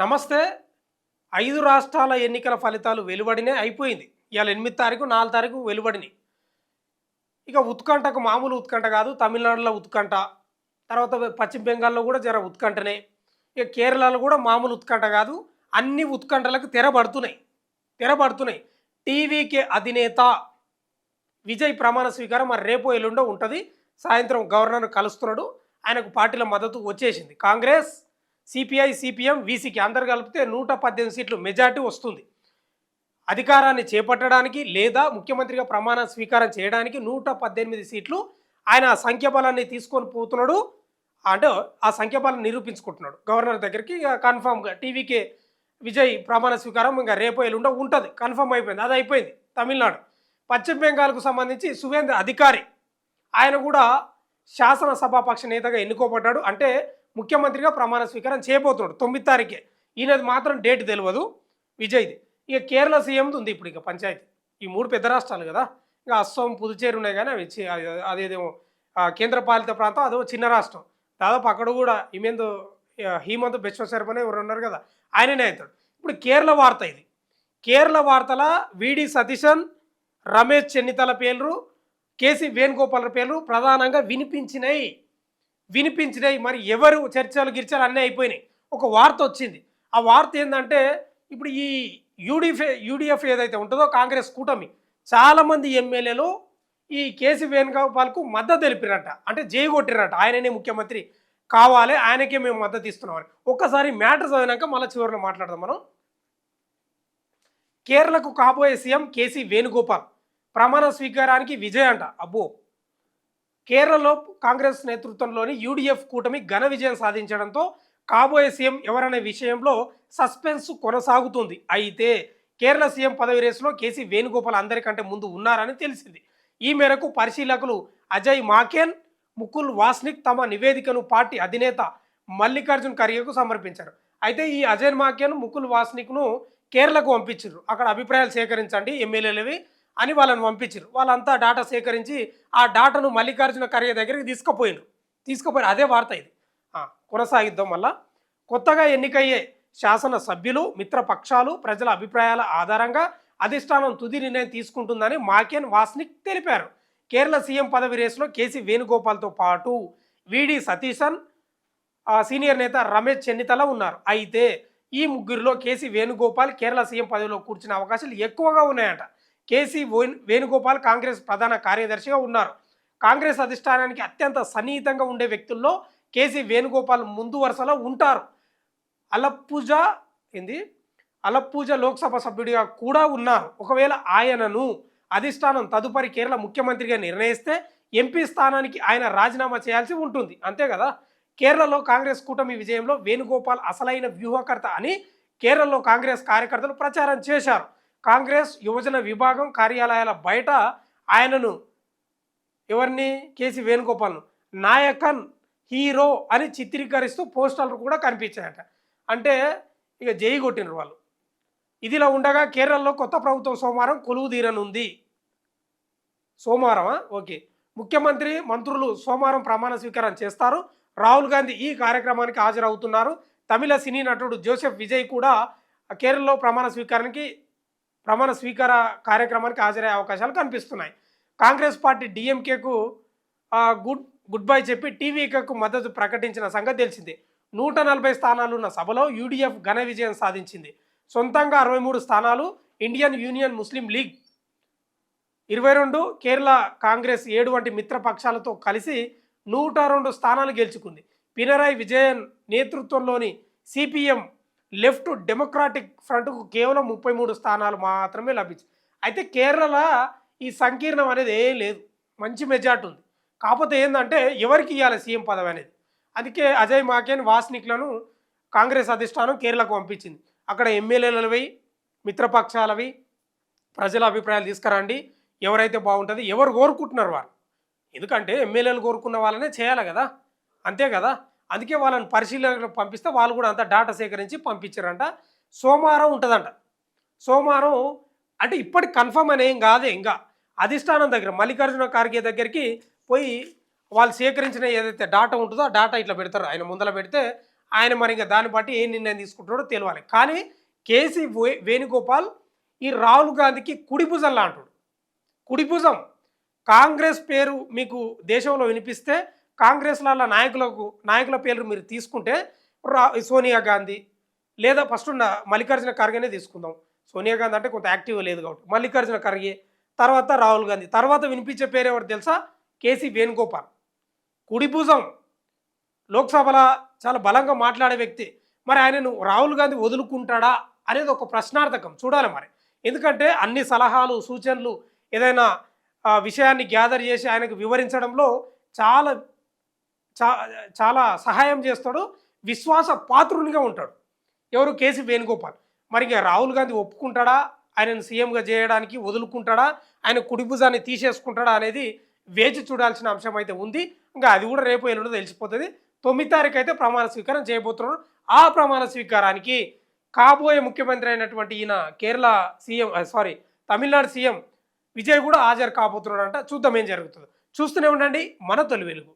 నమస్తే. 5 రాష్ట్రాల ఎన్నికల ఫలితాలు వెలువడినాయి. అయిపోయింది. ఇయాల 8 తారీఖు, 4 తారీఖు వెలువడినాయి. ఇక ఉత్కంఠకు మామూలు ఉత్కంఠ కాదు. తమిళనాడులో ఉత్కంఠ. తర్వాత పశ్చిమ బెంగాల్‌లో కూడా జర ఉత్కంఠనే. ఇక కేరళలో కూడా మామూలు ఉత్కంఠ కాదు. అన్ని ఉత్కంఠలకు తెరబడుతున్నాయి. తెరబడుతున్నాయి. టీవీకే అధినేత విజయ్ ప్రమాణ స్వీకారం మరి రేపో ఎల్లుండో ఉంటది. సాయంత్రం గవర్నర్‌ను కలుస్తున్నాడు. ఆయనకు పార్టీల మద్దతు వచ్చేసింది. కాంగ్రెస్, సిపిఐ, సిపిఎం, వీసీకి అందరు కలిపితే 118 సీట్లు మెజార్టీ వస్తుంది. అధికారాన్ని చేపట్టడానికి లేదా ముఖ్యమంత్రిగా ప్రమాణ స్వీకారం చేయడానికి 118 సీట్లు ఆయన సంఖ్యాబలాన్ని తీసుకొని పోతున్నాడు. అంటే ఆ సంఖ్యాబలాన్ని నిరూపించుకుంటున్నాడు గవర్నర్ దగ్గరికి. ఇక కన్ఫామ్‌గా టీవీకే విజయ్ ప్రమాణ స్వీకారం ఇంకా రేపో ఎల్లుండో ఉంటుంది. కన్ఫర్మ్ అయిపోయింది. అది అయిపోయింది తమిళనాడు. పశ్చిమ బెంగాల్‌కు సంబంధించి సువేంద్ర అధికారి ఆయన కూడా శాసనసభాపక్ష నేతగా ఎన్నుకోబడ్డాడు. అంటే ముఖ్యమంత్రిగా ప్రమాణ స్వీకారం చేయబోతున్నాడు 9 తారీఖే. ఈయనది మాత్రం డేట్ తెలియదు విజయ్ది. ఇక కేరళ సీఎంది ఉంది ఇప్పుడు ఇక పంచాయతీ. ఈ 3 పెద్ద రాష్ట్రాలు కదా. ఇక అస్సాం, పుదుచ్చేరి ఉన్నాయి కానీ అవి అదేదేమో కేంద్రపాలిత ప్రాంతం, అదో చిన్న రాష్ట్రం. దాదాపు అక్కడ కూడా హీమంత్ బిశ్వ శర్మనే ఎవరు ఉన్నారు కదా, ఆయననే అవుతాడు. ఇప్పుడు కేరళ వార్త ఇది. కేరళ వార్తల విడి సతీశన్, రమేష్ చెన్నితల పేర్లు, కేసీ వేణుగోపాల్ పేర్లు ప్రధానంగా వినిపించినాయి. మరి ఎవరు చర్చలు గిర్చలు అన్నీ అయిపోయినాయి. ఒక వార్త వచ్చింది. ఆ వార్త ఏంటంటే ఇప్పుడు ఈ యూడిఎఫ్ ఏదైతే ఉంటుందో కాంగ్రెస్ కూటమి చాలామంది ఎమ్మెల్యేలు ఈ కేసీ వేణుగోపాల్కు మద్దతు తెలిపిరట. అంటే జై కొట్టిరట. ఆయననే ముఖ్యమంత్రి కావాలి, ఆయనకే మేము మద్దతు ఇస్తున్నామని. ఒక్కసారి మ్యాటర్ చదివినాక మళ్ళీ చివరిలో మాట్లాడదాం మనం. కేరళకు కాబోయే సీఎం కేసీ వేణుగోపాల్ ప్రమాణ స్వీకారానికి విజయ్ అంట. అబ్బో, కేరళలో కాంగ్రెస్ నేతృత్వంలోని యూడిఎఫ్ కూటమి ఘన విజయం సాధించడంతో కాబోయే సీఎం ఎవరనే విషయంలో సస్పెన్స్ కొనసాగుతుంది. అయితే కేరళ సీఎం పదవి రేసులో కేసీ వేణుగోపాల్ అందరికంటే ముందు ఉన్నారని తెలిసింది. ఈ మేరకు పరిశీలకులు అజయ్ మాకెన్, ముకుల్ వాస్నిక్ తమ నివేదికను పార్టీ అధినేత మల్లికార్జున్ ఖర్గేకు సమర్పించారు. అయితే ఈ అజయ్ మాకెన్, ముకుల్ వాస్నిక్ను కేరళకు పంపించారు. అక్కడ అభిప్రాయాలు సేకరించండి ఎమ్మెల్యేలవి అని వాళ్ళని పంపించారు. వాళ్ళంతా డేటా సేకరించి ఆ డేటాను మల్లికార్జున ఖర్గే దగ్గరికి తీసుకుపోయారు. అదే వార్త ఇది. కొనసాగిద్దాం. మళ్ళా కొత్తగా ఎన్నికయ్యే శాసన సభ్యులు, మిత్రపక్షాలు ప్రజల అభిప్రాయాల ఆధారంగా అధిష్టానం తుది నిర్ణయం తీసుకుంటుందని మాకెన్, వాస్నిక్ తెలిపారు. కేరళ సీఎం పదవి రేసులో కేసీ వేణుగోపాల్తో పాటు విడి సతీశన్, సీనియర్ నేత రమేష్ చెన్నితల ఉన్నారు. అయితే ఈ ముగ్గురిలో కేసీ వేణుగోపాల్ కేరళ సీఎం పదవిలో కూర్చునే అవకాశాలు ఎక్కువగా ఉన్నాయంట. కేసీ వేణుగోపాల్ కాంగ్రెస్ ప్రధాన కార్యదర్శిగా ఉన్నారు. కాంగ్రెస్ అధిష్టానానికి అత్యంత సన్నిహితంగా ఉండే వ్యక్తుల్లో కేసీ వేణుగోపాల్ ముందు వరుసలో ఉంటారు. అలప్పూజ లోక్సభ సభ్యుడిగా కూడా ఉన్నారు. ఒకవేళ ఆయనను అధిష్టానం తదుపరి కేరళ ముఖ్యమంత్రిగా నిర్ణయిస్తే ఎంపీ స్థానానికి ఆయన రాజీనామా చేయాల్సి ఉంటుంది. అంతే కదా. కేరళలో కాంగ్రెస్ కూటమి విజయంలో వేణుగోపాల్ అసలైన వ్యూహకర్త అని కేరళలో కాంగ్రెస్ కార్యకర్తలు ప్రచారం చేశారు. కాంగ్రెస్ యువజన విభాగం కార్యాలయాల బయట ఆయనను కేసీ వేణుగోపాల్ను నాయకన్, హీరో అని చిత్రీకరిస్తూ పోస్టర్లు కూడా కనిపించాయట. అంటే ఇక జై కొట్టినారు వాళ్ళు. ఇదిలా ఉండగా కేరళలో కొత్త ప్రభుత్వం సోమవారం కొలువు తీరనుంది. సోమవారమా? ఓకే. ముఖ్యమంత్రి, మంత్రులు సోమవారం ప్రమాణ స్వీకారం చేస్తారు. రాహుల్ గాంధీ ఈ కార్యక్రమానికి హాజరవుతున్నారు. తమిళ సినీ నటుడు జోసెఫ్ విజయ్ కూడా కేరళలో ప్రమాణ స్వీకార కార్యక్రమానికి హాజరయ్యే అవకాశాలు కనిపిస్తున్నాయి. కాంగ్రెస్ పార్టీ డిఎంకేకు గుడ్ బై చెప్పి టీవీకేకు మద్దతు ప్రకటించిన సంగతి తెలిసిందే. 140 స్థానాలున్న సభలో యూడిఎఫ్ ఘన విజయం సాధించింది. సొంతంగా 63 స్థానాలు, ఇండియన్ యూనియన్ ముస్లిం లీగ్ 22, కేరళ కాంగ్రెస్ 7 వంటి మిత్రపక్షాలతో కలిసి 102 స్థానాలు గెలుచుకుంది. పినరాయి విజయన్ నేతృత్వంలోని సిపిఎం లెఫ్ట్ డెమోక్రాటిక్ ఫ్రంట్కు కేవలం 33 స్థానాలు మాత్రమే లభించాయి. అయితే కేరళ ఈ సంకీర్ణం అనేది ఏం లేదు, మంచి మెజార్టీ ఉంది. కాకపోతే ఏంటంటే ఎవరికి ఇవ్వాలి సీఎం పదవి అనేది. అందుకే అజయ్ మాకెన్, వాస్నిక్లను కాంగ్రెస్ అధిష్టానం కేరళకు పంపించింది. అక్కడ ఎమ్మెల్యేలవి, మిత్రపక్షాలవి ప్రజల అభిప్రాయాలు తీసుకురండి, ఎవరైతే బాగుంటుంది, ఎవరు కోరుకుంటున్నారు వారు. ఎందుకంటే ఎమ్మెల్యేలు కోరుకున్న వాళ్ళనే చేయాలి కదా, అంతే కదా. అందుకే వాళ్ళని పరిశీలనకు పంపిస్తే వాళ్ళు కూడా అంతా డేటా సేకరించి పంపించారంట. సోమవారం ఉంటుందంట. సోమవారం అంటే ఇప్పటికి కన్ఫర్మ్ అనేం కాదే. ఇంకా అధిష్టానం దగ్గర మల్లికార్జున ఖర్గే దగ్గరికి పోయి వాళ్ళు సేకరించిన ఏదైతే డేటా ఉంటుందో ఆ డేటా ఇట్లా పెడతారు. ఆయన ముందర పెడితే ఆయన మరి ఇంకా దాన్ని బట్టి ఏ నిర్ణయం తీసుకుంటాడో తెలియాలి. కానీ కేసీ వేణుగోపాల్ ఈ రాహుల్ గాంధీకి కుడి భుజం లాంటాడు. కుడి భుజం. కాంగ్రెస్ పేరు మీకు దేశంలో వినిపిస్తే కాంగ్రెస్‌ల నాయకుల పేర్లు మీరు తీసుకుంటే సోనియా గాంధీ లేదా ఫస్ట్ ఉన్న మల్లికార్జున ఖర్గేనే తీసుకుందాం. సోనియా గాంధీ అంటే కొంత యాక్టివ్‌గా లేదు కాబట్టి. మల్లికార్జున ఖర్గే, తర్వాత రాహుల్ గాంధీ, తర్వాత వినిపించే పేరు ఎవరు తెలుసా? కేసీ వేణుగోపాల్. కుడి భుజం. లోక్సభలో చాలా బలంగా మాట్లాడే వ్యక్తి. మరి ఆయనను రాహుల్ గాంధీ వదులుకుంటాడా అనేది ఒక ప్రశ్నార్థకం. చూడాలి మరి. ఎందుకంటే అన్ని సలహాలు, సూచనలు ఏదైనా విషయాన్ని గ్యాదర్ చేసి ఆయనకు వివరించడంలో చాలా చా చాలా సహాయం చేస్తాడు. విశ్వాస పాత్రునిగా ఉంటాడు. ఎవరు? కేసీ వేణుగోపాల్. మరి ఇక రాహుల్ గాంధీ ఒప్పుకుంటాడా? ఆయనను సీఎంగా చేయడానికి వదులుకుంటాడా? ఆయన కుడి భుజాన్ని తీసేసుకుంటాడా అనేది వేచి చూడాల్సిన అంశం అయితే ఉంది. ఇంకా అది కూడా రేపు ఎల్లుండో తెలిసిపోతుంది. 9 తారీఖు అయితే ప్రమాణ స్వీకారం చేయబోతున్నారు. ఆ ప్రమాణ స్వీకారానికి కాబోయే ముఖ్యమంత్రి అయినటువంటి ఈయన కేరళ సీఎం తమిళనాడు సీఎం విజయ్ కూడా హాజరు కాబోతున్నాడంట. చూద్దాం ఏం జరుగుతుందో. చూస్తూనే ఉండండి మన తొలి వెలుగు.